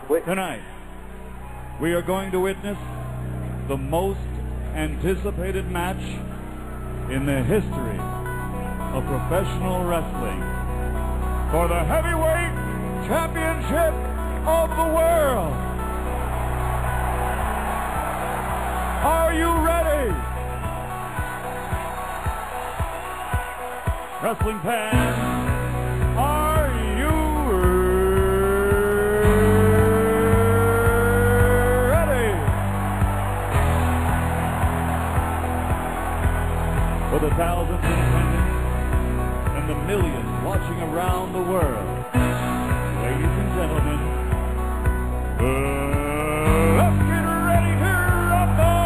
Tonight, we are going to witness the most anticipated match in the history of professional wrestling for the heavyweight championship of the world. Are you ready? Wrestling fans, are you ready? For the thousands in attendance and the millions watching around the world, ladies and gentlemen, let's get ready to rumble!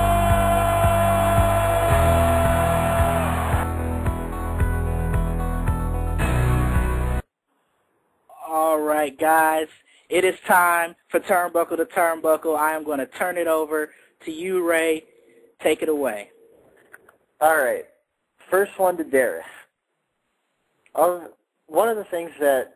All right, guys, it is time for Turnbuckle to Turnbuckle. I am going to turn it over to you, Ray. Take it away. All right. First one to Daris. One of the things that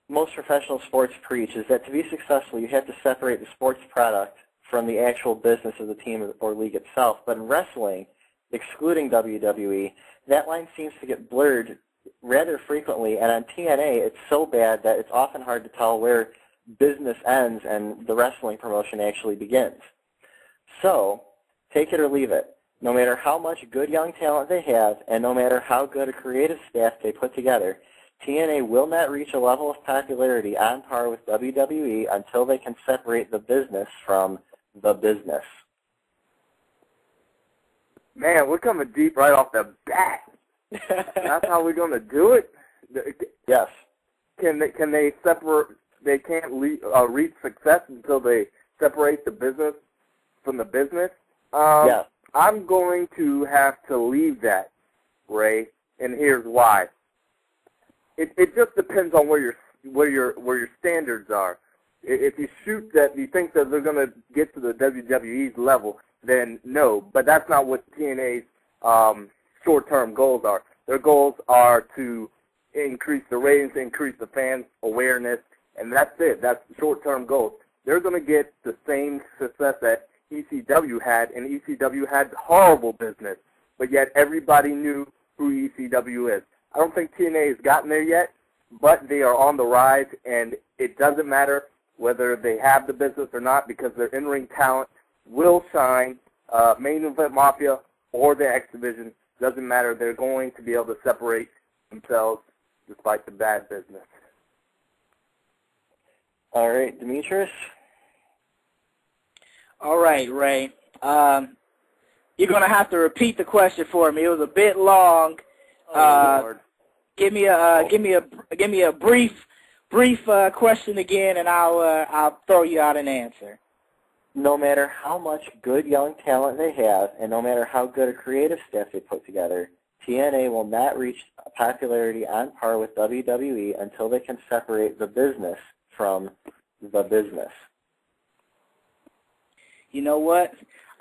most professional sports preach is that to be successful, you have to separate the sports product from the actual business of the team or league itself. But in wrestling, excluding WWE, that line seems to get blurred rather frequently. And on TNA, it's so bad that it's often hard to tell where business ends and the wrestling promotion actually begins. So, take it or leave it. No matter how much good young talent they have, and no matter how good a creative staff they put together, TNA will not reach a level of popularity on par with WWE until they can separate the business from the business. Man, we're coming deep right off the bat. That's how we're going to do it? Yes. Can they separate? They can't reach success until they separate the business from the business? Yes. I'm going to have to leave that, Ray, and here's why. It just depends on where your standards are. If you shoot that, you think that they're going to get to the WWE's level, then no. But that's not what TNA's short-term goals are. Their goals are to increase the ratings, increase the fans' awareness, and that's it. That's the short-term goals. They're going to get the same success that ECW had, and ECW had horrible business, but yet everybody knew who ECW is. I don't think TNA has gotten there yet, but they are on the rise, and it doesn't matter whether they have the business or not because their in-ring talent will shine. Main Event Mafia or the X Division, doesn't matter. They're going to be able to separate themselves despite the bad business. All right, Demetrus? All right, Ray. You're going to have to repeat the question for me. It was a bit long. Lord. Give me a brief question again, and I'll throw you out an answer. No matter how much good young talent they have, and no matter how good a creative staff they put together, TNA will not reach popularity on par with WWE until they can separate the business from the business. You know what?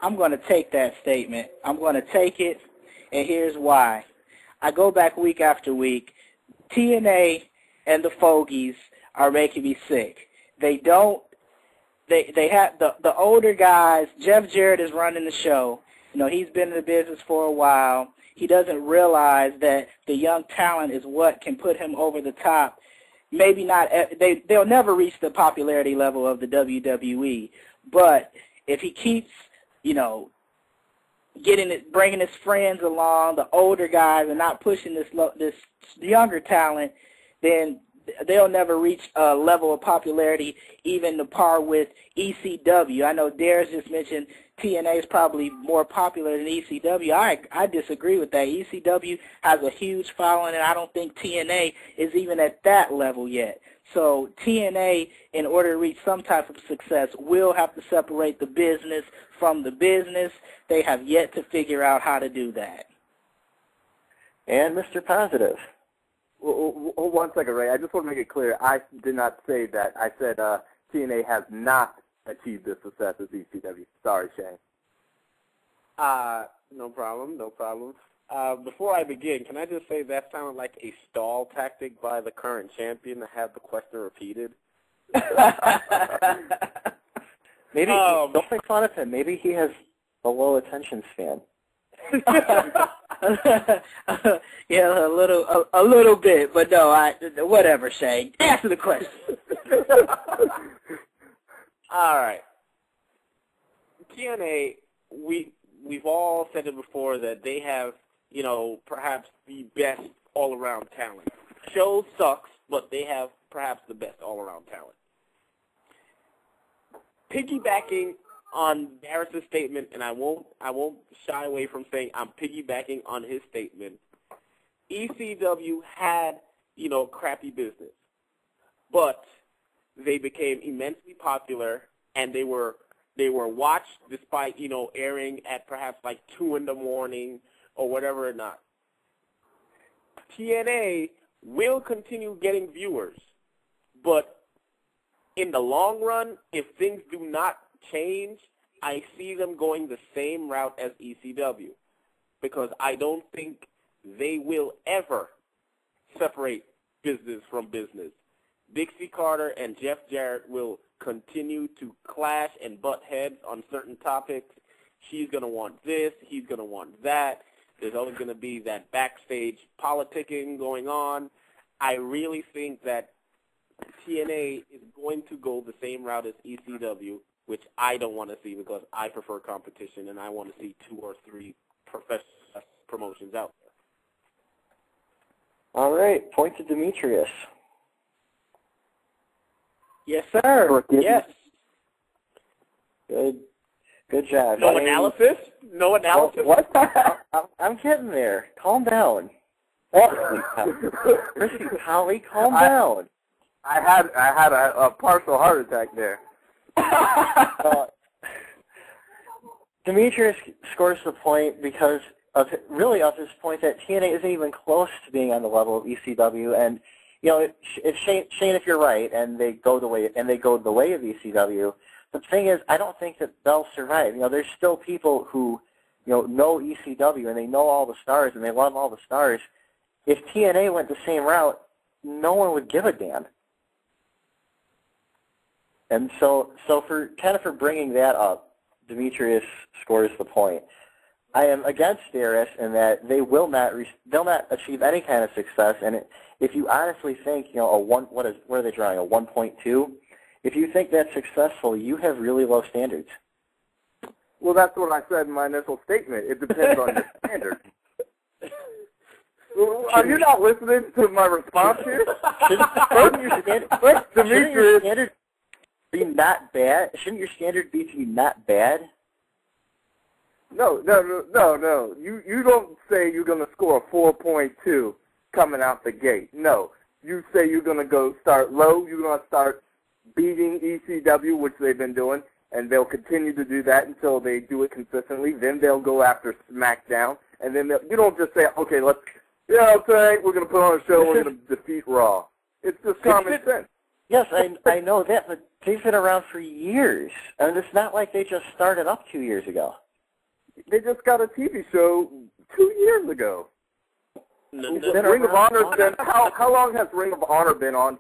I'm going to take that statement. I'm going to take it, and here's why. I go back week after week. TNA and the Fogies are making me sick. They have the older guys. Jeff Jarrett is running the show. You know, he's been in the business for a while. He doesn't realize that the young talent is what can put him over the top. Maybe not. They'll never reach the popularity level of the WWE, but if he keeps, bringing his friends along, the older guys, and not pushing this younger talent, then they'll never reach a level of popularity even to par with ECW. I know Daris just mentioned TNA is probably more popular than ECW. I disagree with that. ECW has a huge following, and I don't think TNA is even at that level yet. So TNA, in order to reach some type of success, will have to separate the business from the business. They have yet to figure out how to do that. And Mr. Positive. Well, hold 1 second, Ray. I just want to make it clear. I did not say that. I said TNA has not achieved the success of ECW. Sorry, Shane. No problem. Before I begin, can I just say that sounded like a stall tactic by the current champion to have the question repeated? Maybe don't make fun of him. Maybe he has a low attention span. Yeah, a little bit, but no, whatever, Shane. Answer the question. All right. TNA, we've all said it before that they have, perhaps the best all-around talent. Show sucks, but they have perhaps the best all-around talent. Piggybacking on Daris' statement, and I won't shy away from saying I'm piggybacking on his statement. ECW had, crappy business, but they became immensely popular, and they were watched despite, airing at perhaps like 2 in the morning or whatever or not. TNA will continue getting viewers, but in the long run, if things do not change, I see them going the same route as ECW, because I don't think they will ever separate business from business. Dixie Carter and Jeff Jarrett will continue to clash and butt heads on certain topics. She's going to want this, he's going to want that. There's always going to be that backstage politicking going on. I really think that TNA is going to go the same route as ECW, which I don't want to see because I prefer competition and I want to see 2 or 3 professional promotions out there. All right, point to Demetrius. Yes, sir. Yes. Good job. No analysis? No analysis? What? I'm getting there. Calm down. Christy Holly, calm down. I had a partial heart attack there. Demetrius scores the point because of his point that TNA isn't even close to being on the level of ECW, and if Shane, if you're right, and they go the way of ECW, the thing is, I don't think that they'll survive. There's still people who know ECW and they know all the stars and they love all the stars. If TNA went the same route, no one would give a damn. And so for bringing that up, Demetrius scores the point. I am against Daris in that they'll not achieve any kind of success. And if you honestly think, what are they drawing, a 1.2? If you think that's successful, you have really low standards. Well, that's what I said in my initial statement. It depends on your standards. Are you not listening to my response here? Shouldn't your standard be not bad? Shouldn't your standard be to be not bad? No. You don't say you're going to score a 4.2 coming out the gate. No. You say you're going to go start low. You're going to start beating ECW, which they've been doing, and they'll continue to do that until they do it consistently. Then they'll go after SmackDown, and then you don't just say, okay, tonight we're going to put on a show, we're going to defeat Raw. It's just common sense. Yes, I know that, but they've been around for years. I mean, it's not like they just started up 2 years ago. They just got a TV show 2 years ago. Ring of Honor's been, how long has Ring of Honor been on?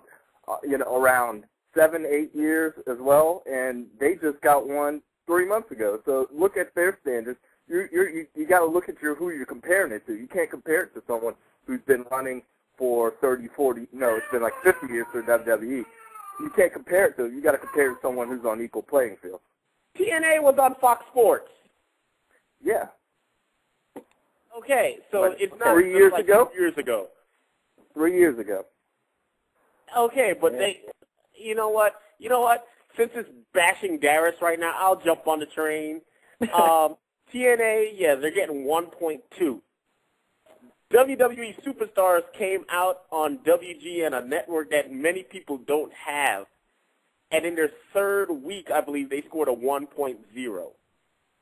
Around 7-8 years as well, and they just got one 3 months ago. So look at their standards. You got to look at who you're comparing it to. You can't compare it to someone who's been running for 30, 40. No, it's been like 50 years for WWE. You can't compare it to. You got to compare it to someone who's on equal playing field. TNA was on Fox Sports. Yeah. Okay, so it's not 3 years like ago. 2 years ago. 3 years ago. Okay, but you know what? Since it's bashing Daris right now, I'll jump on the train. TNA, yeah, they're getting 1.2. WWE Superstars came out on WGN, a network that many people don't have. And in their 3rd week, I believe, they scored a 1.0.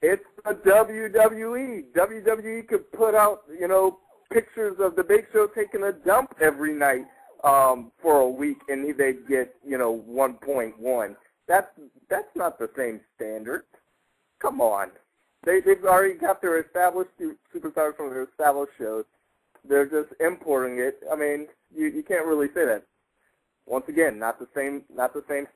It's the WWE. WWE could put out, pictures of the Big Show taking a dump every night for a week, and they'd get, 1.1. That's not the same standard. Come on. They've already got their established superstars from their established shows. They're just importing it. I mean, you can't really say that. Once again, not the same standard.